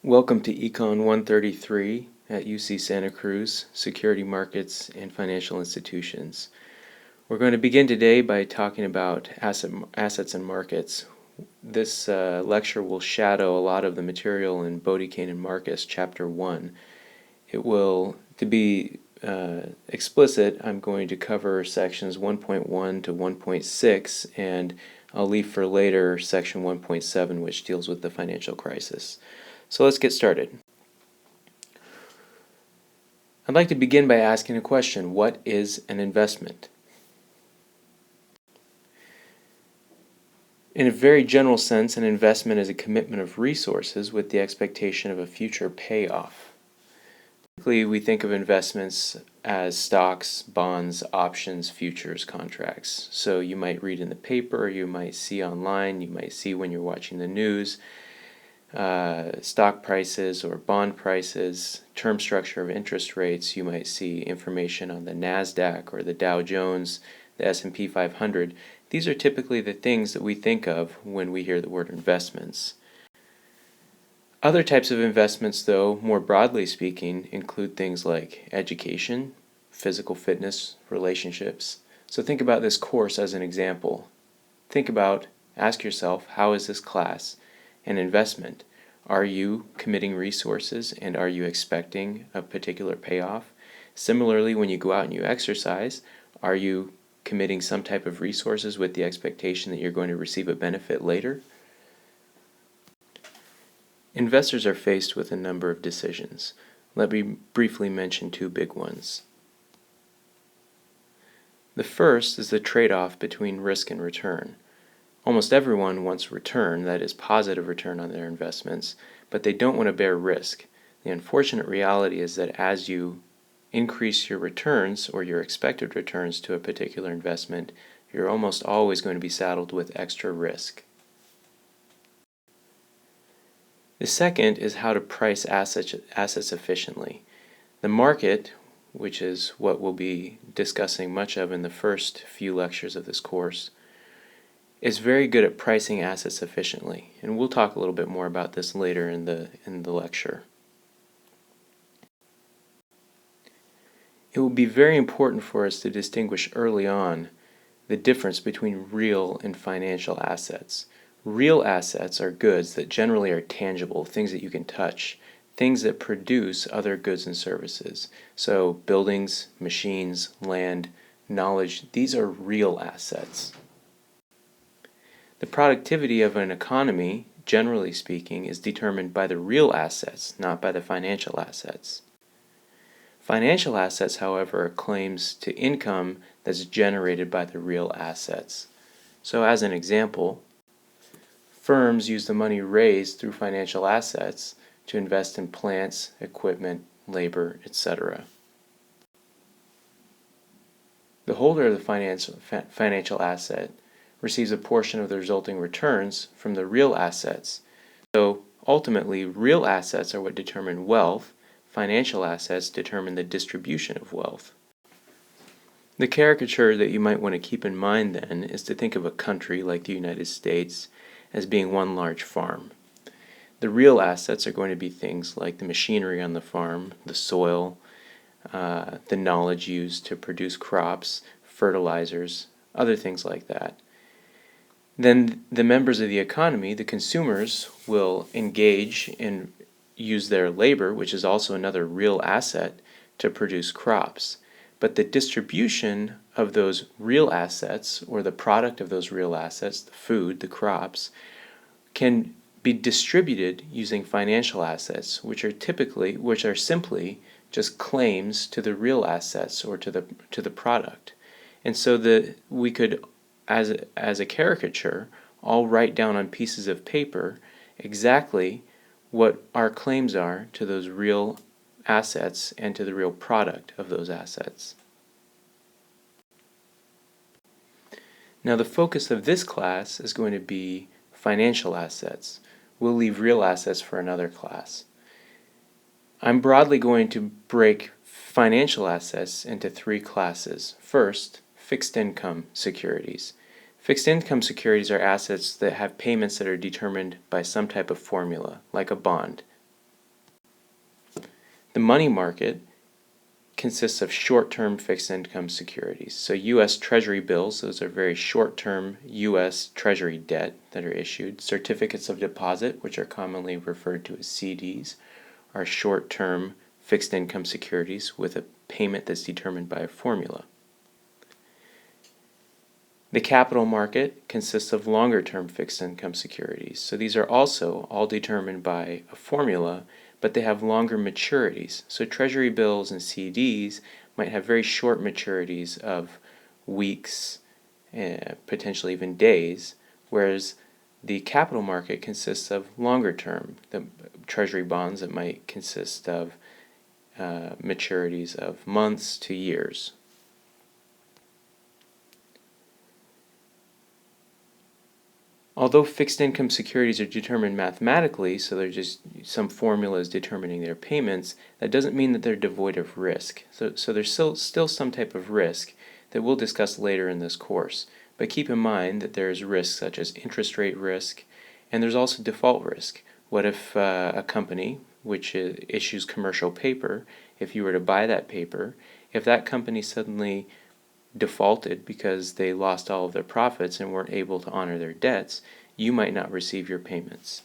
Welcome to Econ 133 at UC Santa Cruz, Security Markets and Financial Institutions. We're going to begin today by talking about assets and markets. This lecture will shadow a lot of the material in Bodicane and Marcus, Chapter 1. It will, to be explicit, I'm going to cover sections 1.1 to 1.6, and I'll leave for later section 1.7, which deals with the financial crisis. So let's get started. I'd like to begin by asking a question. What is an investment? In a very general sense, an investment is a commitment of resources with the expectation of a future payoff. Typically, we think of investments as stocks, bonds, options, futures, contracts. So you might read in the paper, you might see online, you might see when you're watching the news, stock prices or bond prices, term structure of interest rates. You might see information on the NASDAQ or the Dow Jones, the S&P 500. These are typically the things that we think of when we hear the word investments. Other types of investments, though, more broadly speaking, include things like education, physical fitness, relationships. So think about this course as an example. Ask yourself, how is this class an investment? Are you committing resources and are you expecting a particular payoff? Similarly, when you go out and you exercise, are you committing some type of resources with the expectation that you're going to receive a benefit later? Investors are faced with a number of decisions. Let me briefly mention two big ones. The first is the trade-off between risk and return. Almost everyone wants return, that is positive return on their investments, but they don't want to bear risk. The unfortunate reality is that as you increase your returns or your expected returns to a particular investment, you're almost always going to be saddled with extra risk. The second is how to price assets efficiently. The market, which is what we'll be discussing much of in the first few lectures of this course, is very good at pricing assets efficiently, and we'll talk a little bit more about this later in the lecture. It will be very important for us to distinguish early on the difference between real and financial assets. Real assets are goods that generally are tangible, things that you can touch, things that produce other goods and services. So buildings, machines, land, knowledge, these are real assets. The productivity of an economy, generally speaking, is determined by the real assets, not by the financial assets. Financial assets, however, are claims to income that's generated by the real assets. So as an example, firms use the money raised through financial assets to invest in plants, equipment, labor, etc. The holder of the financial asset receives a portion of the resulting returns from the real assets. So ultimately, real assets are what determine wealth. Financial assets determine the distribution of wealth. The caricature that you might want to keep in mind then is to think of a country like the United States as being one large farm. The real assets are going to be things like the machinery on the farm, the soil, the knowledge used to produce crops, fertilizers, other things like that. Then the members of the economy, the consumers, will engage and use their labor, which is also another real asset, to produce crops. But the distribution of those real assets, or the product of those real assets, the food, the crops, can be distributed using financial assets, which are simply just claims to the real assets or to the product. And so we could, as a caricature, all write down on pieces of paper exactly what our claims are to those real assets and to the real product of those assets. Now the focus of this class is going to be financial assets. We'll leave real assets for another class. I'm broadly going to break financial assets into three classes. First, fixed income securities. Fixed income securities are assets that have payments that are determined by some type of formula, like a bond. The money market consists of short-term fixed income securities. So U.S. Treasury bills, those are very short-term U.S. Treasury debt that are issued. Certificates of deposit, which are commonly referred to as CDs, are short-term fixed income securities with a payment that's determined by a formula. The capital market consists of longer-term fixed income securities. So these are also all determined by a formula, but they have longer maturities. So Treasury bills and CDs might have very short maturities of weeks, potentially even days, whereas the capital market consists of longer term. The Treasury bonds that might consist of maturities of months to years. Although fixed income securities are determined mathematically, so they're just some formulas determining their payments, that doesn't mean that they're devoid of risk. So there's still some type of risk that we'll discuss later in this course. But keep in mind that there's risks such as interest rate risk, and there's also default risk. What if a company which issues commercial paper, if you were to buy that paper, if that company suddenly defaulted because they lost all of their profits and weren't able to honor their debts, you might not receive your payments.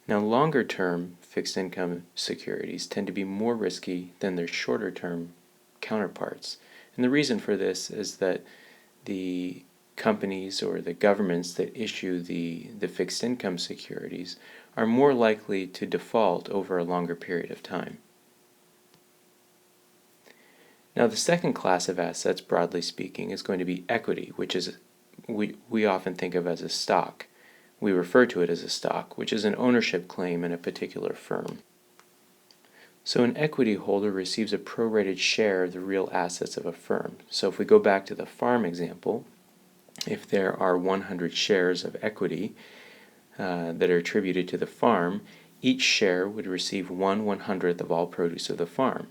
Now, longer term fixed income securities tend to be more risky than their shorter term counterparts. And the reason for this is that the companies or the governments that issue the fixed income securities are more likely to default over a longer period of time. Now, the second class of assets, broadly speaking, is going to be equity, which is we often think of as a stock. We refer to it as a stock, which is an ownership claim in a particular firm. So an equity holder receives a prorated share of the real assets of a firm. So if we go back to the farm example, if there are 100 shares of equity that are attributed to the farm, each share would receive 1/100th of all produce of the farm.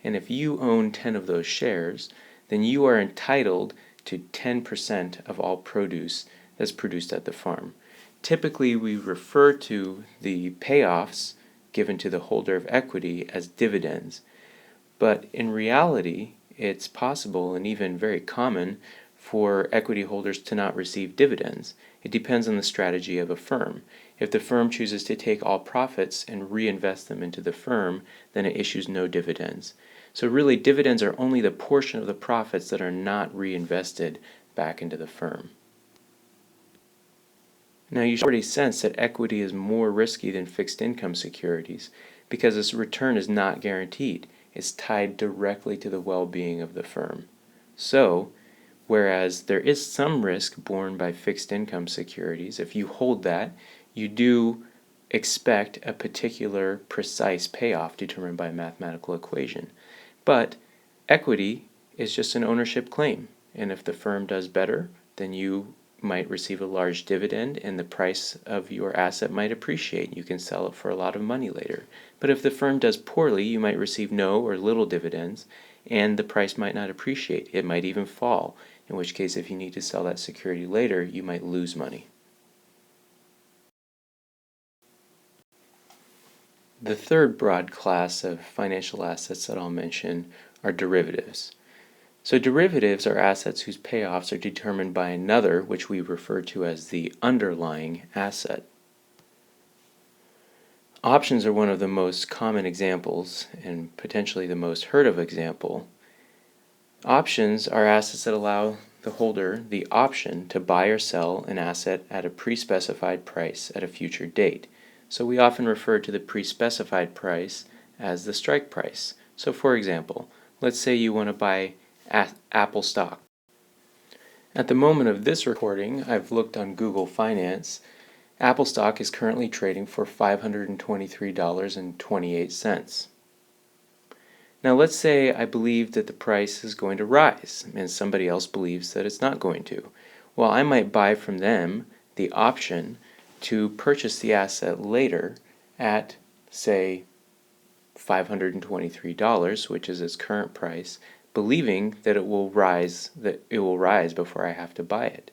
And if you own 10 of those shares, then you are entitled to 10% of all produce that's produced at the farm. Typically, we refer to the payoffs given to the holder of equity as dividends. But in reality, it's possible and even very common for equity holders to not receive dividends. It depends on the strategy of a firm. If the firm chooses to take all profits and reinvest them into the firm, then it issues no dividends. So really, dividends are only the portion of the profits that are not reinvested back into the firm. Now, you should already sense that equity is more risky than fixed income securities because its return is not guaranteed. It's tied directly to the well-being of the firm. So, whereas there is some risk borne by fixed income securities, if you hold that, you do expect a particular precise payoff determined by a mathematical equation. But equity is just an ownership claim, and if the firm does better, then you might receive a large dividend and the price of your asset might appreciate. You can sell it for a lot of money later. But if the firm does poorly, you might receive no or little dividends and the price might not appreciate. It might even fall, in which case if you need to sell that security later, you might lose money. The third broad class of financial assets that I'll mention are derivatives. So derivatives are assets whose payoffs are determined by another, which we refer to as the underlying asset. Options are one of the most common examples and potentially the most heard of example. Options are assets that allow the holder the option to buy or sell an asset at a pre-specified price at a future date. So we often refer to the pre-specified price as the strike price. So for example, let's say you want to buy Apple stock. At the moment of this recording, I've looked on Google Finance. Apple stock is currently trading for $523.28. Now let's say I believe that the price is going to rise and somebody else believes that it's not going to. Well, I might buy from them the option to purchase the asset later at, say, $523, which is its current price, believing that it will rise before I have to buy it.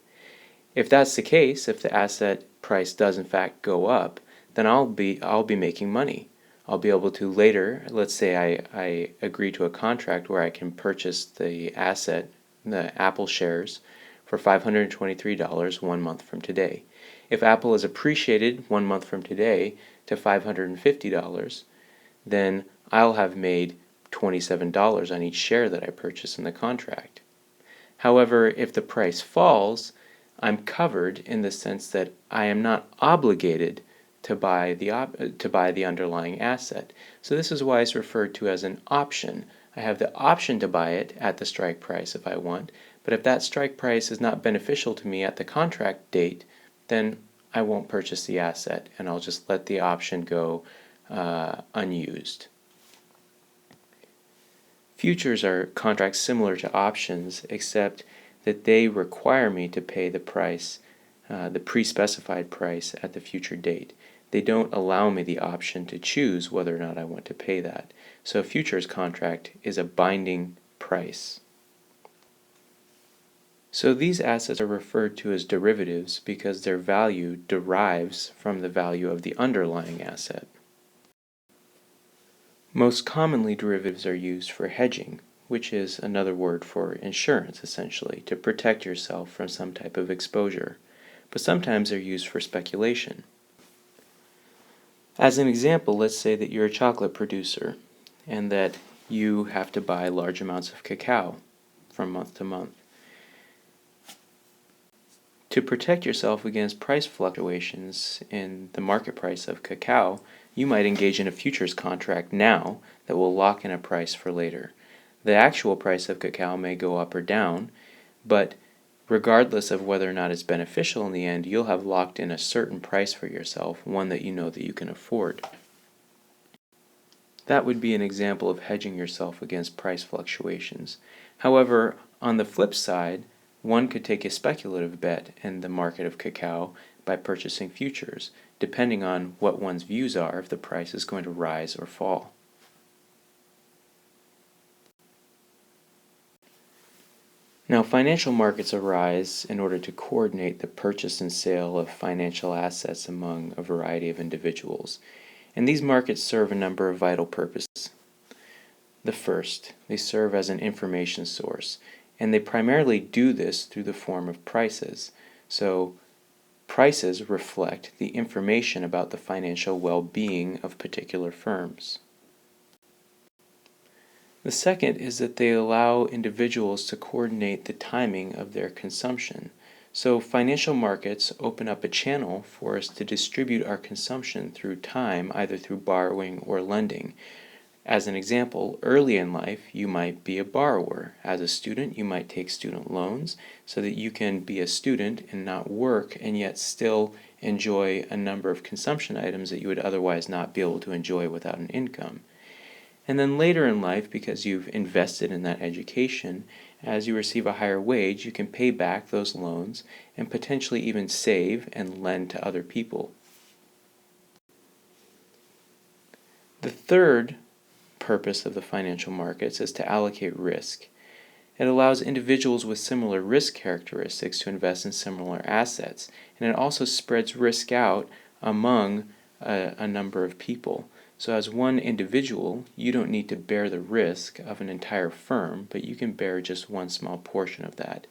If that's the case, if the asset price does in fact go up, then I'll be making money. I'll be able to later, let's say I agree to a contract where I can purchase the asset, the Apple shares, for $523 1 month from today. If Apple is appreciated 1 month from today to $550, then I'll have made $27 on each share that I purchase in the contract. However, if the price falls, I'm covered in the sense that I am not obligated to buy the underlying asset. So this is why it's referred to as an option. I have the option to buy it at the strike price if I want, but if that strike price is not beneficial to me at the contract date, then I won't purchase the asset and I'll just let the option go unused. Futures are contracts similar to options, except that they require me to pay the price, the pre-specified price at the future date. They don't allow me the option to choose whether or not I want to pay that. So a futures contract is a binding price. So these assets are referred to as derivatives because their value derives from the value of the underlying asset. Most commonly, derivatives are used for hedging, which is another word for insurance, essentially, to protect yourself from some type of exposure. But sometimes they're used for speculation. As an example, let's say that you're a chocolate producer and that you have to buy large amounts of cacao from month to month. To protect yourself against price fluctuations in the market price of cacao, you might engage in a futures contract now that will lock in a price for later. The actual price of cacao may go up or down, but regardless of whether or not it's beneficial in the end, you'll have locked in a certain price for yourself, one that you know that you can afford. That would be an example of hedging yourself against price fluctuations. However, on the flip side, one could take a speculative bet in the market of cacao by purchasing futures, depending on what one's views are if the price is going to rise or fall. Now, financial markets arise in order to coordinate the purchase and sale of financial assets among a variety of individuals, and these markets serve a number of vital purposes. The first, they serve as an information source, and they primarily do this through the form of prices. So, prices reflect the information about the financial well-being of particular firms. The second is that they allow individuals to coordinate the timing of their consumption. So financial markets open up a channel for us to distribute our consumption through time, either through borrowing or lending. As an example, early in life, you might be a borrower. As a student, you might take student loans so that you can be a student and not work and yet still enjoy a number of consumption items that you would otherwise not be able to enjoy without an income. And then later in life, because you've invested in that education, as you receive a higher wage, you can pay back those loans and potentially even save and lend to other people. The third purpose of the financial markets is to allocate risk. It allows individuals with similar risk characteristics to invest in similar assets, and it also spreads risk out among a number of people. So as one individual, you don't need to bear the risk of an entire firm, but you can bear just one small portion of that.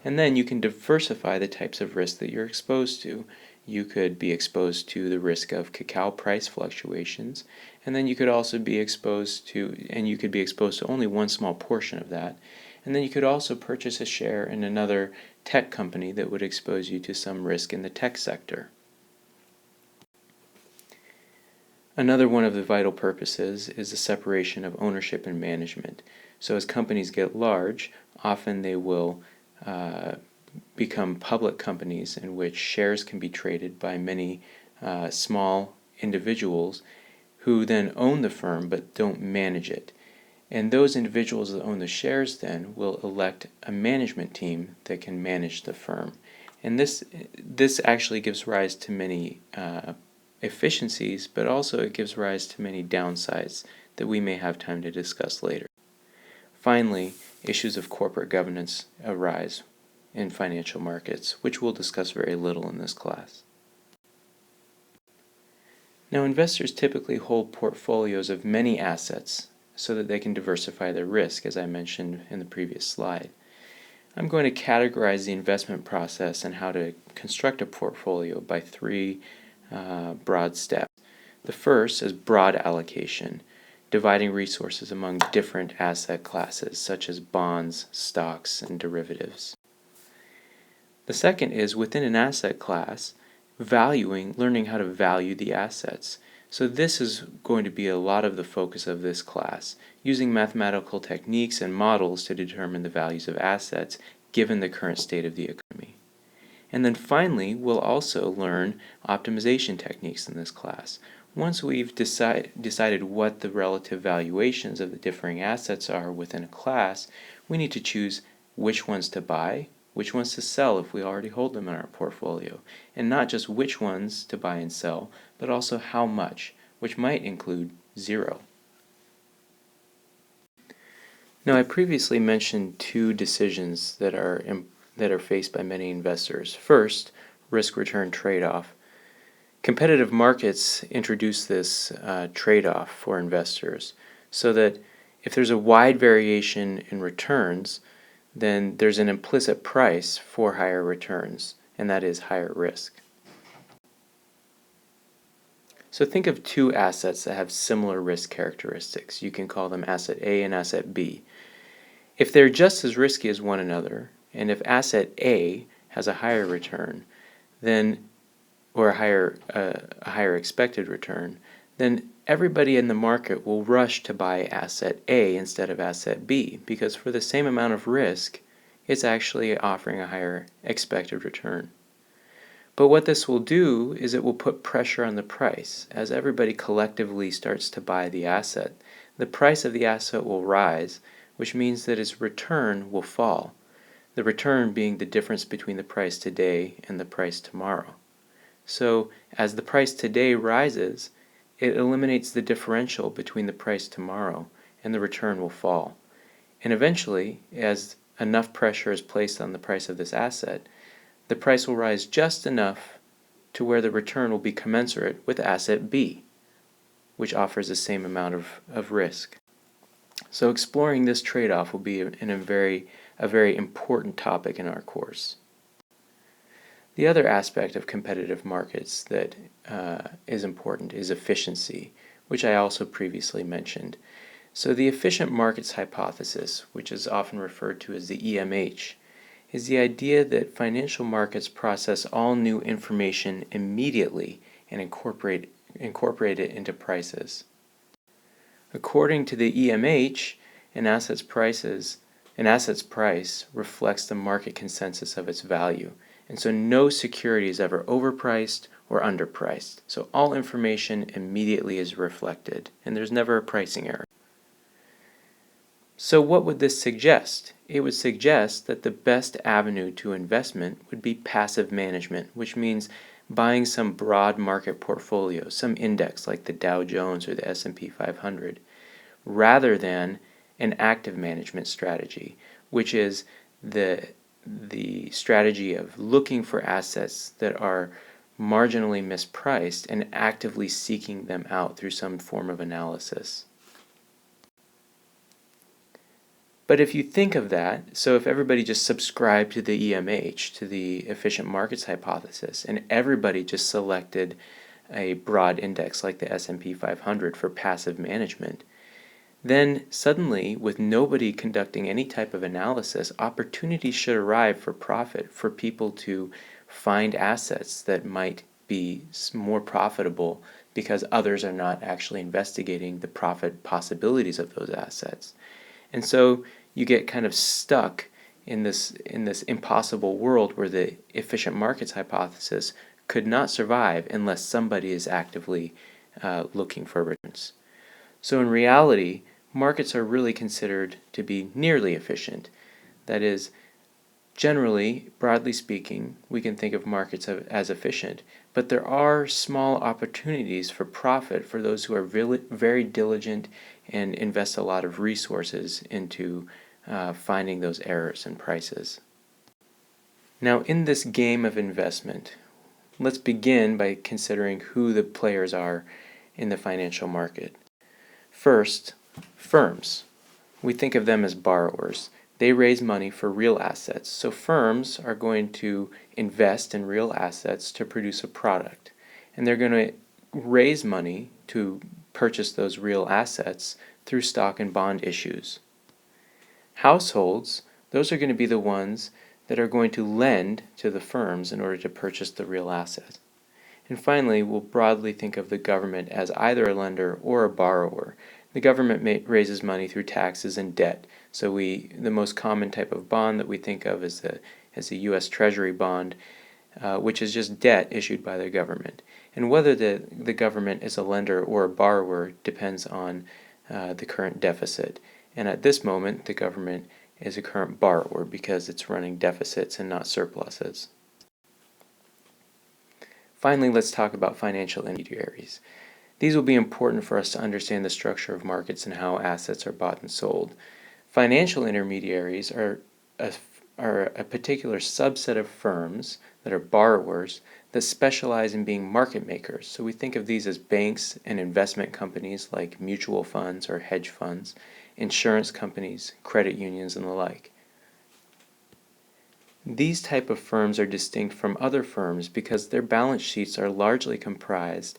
And then you can diversify the types of risk that you're exposed to. You could be exposed to the risk of cacao price fluctuations, and then you could also be exposed to only one small portion of that. And then you could also purchase a share in another tech company that would expose you to some risk in the tech sector. Another one of the vital purposes is the separation of ownership and management. So as companies get large, often they will become public companies in which shares can be traded by many small individuals who then own the firm but don't manage it. And those individuals that own the shares then will elect a management team that can manage the firm. And this actually gives rise to many efficiencies, but also it gives rise to many downsides that we may have time to discuss later. Finally, issues of corporate governance arise in financial markets, which we'll discuss very little in this class. Now, investors typically hold portfolios of many assets so that they can diversify their risk, as I mentioned in the previous slide. I'm going to categorize the investment process and how to construct a portfolio by three broad steps. The first is broad allocation, dividing resources among different asset classes such as bonds, stocks, and derivatives. The second is within an asset class, learning how to value the assets. So this is going to be a lot of the focus of this class, using mathematical techniques and models to determine the values of assets given the current state of the economy. And then finally, we'll also learn optimization techniques in this class. Once we've decided what the relative valuations of the differing assets are within a class, we need to choose which ones to buy, which ones to sell if we already hold them in our portfolio, and not just which ones to buy and sell, but also how much, which might include zero. Now, I previously mentioned two decisions that are faced by many investors. First, risk-return trade-off. Competitive markets introduce this trade-off for investors so that if there's a wide variation in returns, then there's an implicit price for higher returns, and that is higher risk. So think of two assets that have similar risk characteristics. You can call them asset A and asset B. If they're just as risky as one another, and if asset A has a higher return, or a higher expected return, then everybody in the market will rush to buy asset A instead of asset B, because for the same amount of risk, it's actually offering a higher expected return. But what this will do is it will put pressure on the price. As everybody collectively starts to buy the asset, the price of the asset will rise, which means that its return will fall, the return being the difference between the price today and the price tomorrow. So as the price today rises, it eliminates the differential between the price tomorrow, and the return will fall. And eventually, as enough pressure is placed on the price of this asset, the price will rise just enough to where the return will be commensurate with asset B, which offers the same amount of risk. So exploring this trade-off will be a very important topic in our course. The other aspect of competitive markets that is important is efficiency, which I also previously mentioned. So the efficient markets hypothesis, which is often referred to as the EMH, is the idea that financial markets process all new information immediately and incorporate it into prices. According to the EMH, an asset's price reflects the market consensus of its value, and so no security is ever overpriced or underpriced. So all information immediately is reflected, and there's never a pricing error. So what would this suggest? It would suggest that the best avenue to investment would be passive management, which means buying some broad market portfolio, some index like the Dow Jones or the S&P 500, rather than an active management strategy, which is the strategy of looking for assets that are marginally mispriced and actively seeking them out through some form of analysis. But if you think of that, so if everybody just subscribed to the EMH, to the efficient markets hypothesis, and everybody just selected a broad index like the S&P 500 for passive management, then suddenly, with nobody conducting any type of analysis, opportunities should arrive for profit, for people to find assets that might be more profitable because others are not actually investigating the profit possibilities of those assets. And so you get kind of stuck in this impossible world where the efficient markets hypothesis could not survive unless somebody is actively looking for returns. So in reality, markets are really considered to be nearly efficient. That is, generally, broadly speaking, we can think of markets as efficient, but there are small opportunities for profit for those who are very diligent and invest a lot of resources into finding those errors in prices. Now, in this game of investment, Let's begin by considering who the players are in the financial market. First, firms. We think of them as borrowers. They raise money for real assets. So firms are going to invest in real assets to produce a product. And they're going to raise money to purchase those real assets through stock and bond issues. Households, those are going to be the ones that are going to lend to the firms in order to purchase the real asset. And finally, we'll broadly think of the government as either a lender or a borrower. The government raises money through taxes and debt. So the most common type of bond that we think of is the U.S. Treasury bond, which is just debt issued by the government. And whether the government is a lender or a borrower depends on the current deficit. And at this moment, the government is a current borrower because it's running deficits and not surpluses. Finally, let's talk about financial intermediaries. These will be important for us to understand the structure of markets and how assets are bought and sold. Financial intermediaries are a particular subset of firms that are borrowers that specialize in being market makers. So we think of these as banks and investment companies like mutual funds or hedge funds, insurance companies, credit unions, and the like. These type of firms are distinct from other firms because their balance sheets are largely comprised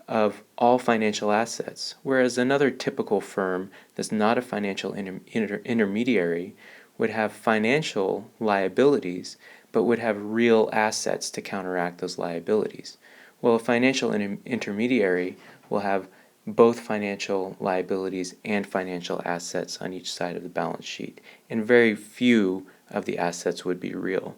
of all financial assets, whereas another typical firm that's not a financial intermediary would have financial liabilities but would have real assets to counteract those liabilities. Well, a financial intermediary will have both financial liabilities and financial assets on each side of the balance sheet, and very few of the assets would be real.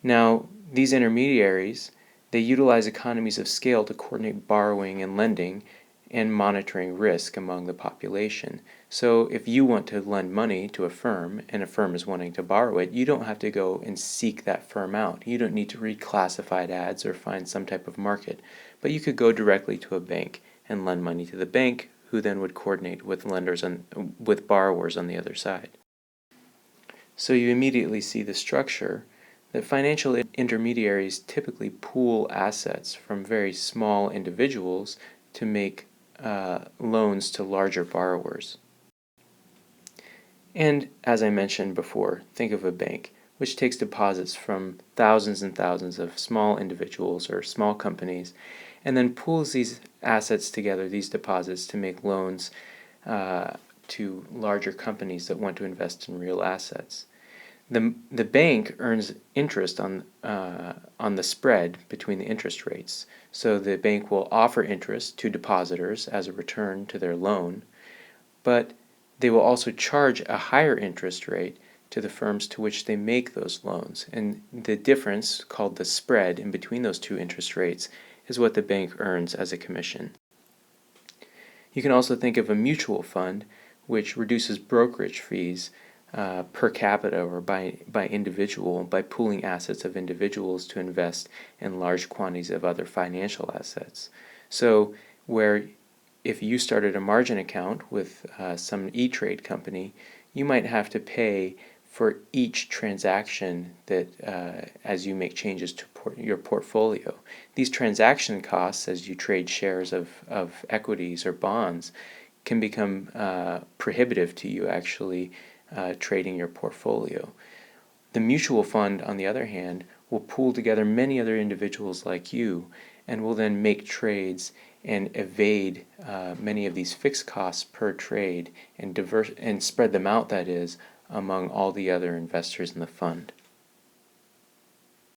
Now, these intermediaries, they utilize economies of scale to coordinate borrowing and lending and monitoring risk among the population. So if you want to lend money to a firm and a firm is wanting to borrow it, you don't have to go and seek that firm out. You don't need to read classified ads or find some type of market, but you could go directly to a bank and lend money to the bank, who then would coordinate with with borrowers on the other side. So you immediately see the structure that financial intermediaries typically pool assets from very small individuals to make loans to larger borrowers. And as I mentioned before, think of a bank, which takes deposits from thousands and thousands of small individuals or small companies, and then pools these assets together, these deposits, to make loans to larger companies that want to invest in real assets. The bank earns interest on the spread between the interest rates. So the bank will offer interest to depositors as a return to their loan, but they will also charge a higher interest rate to the firms to which they make those loans. And the difference, called the spread in between those two interest rates, is what the bank earns as a commission. You can also think of a mutual fund, which reduces brokerage fees per capita or by individual by pooling assets of individuals to invest in large quantities of other financial assets. So where if you started a margin account with some E-Trade company, you might have to pay for each transaction that as you make changes to your portfolio. These transaction costs as you trade shares of equities or bonds can become prohibitive to you actually trading your portfolio. The mutual fund, on the other hand, will pool together many other individuals like you and will then make trades and evade many of these fixed costs per trade and spread them out, that is, among all the other investors in the fund.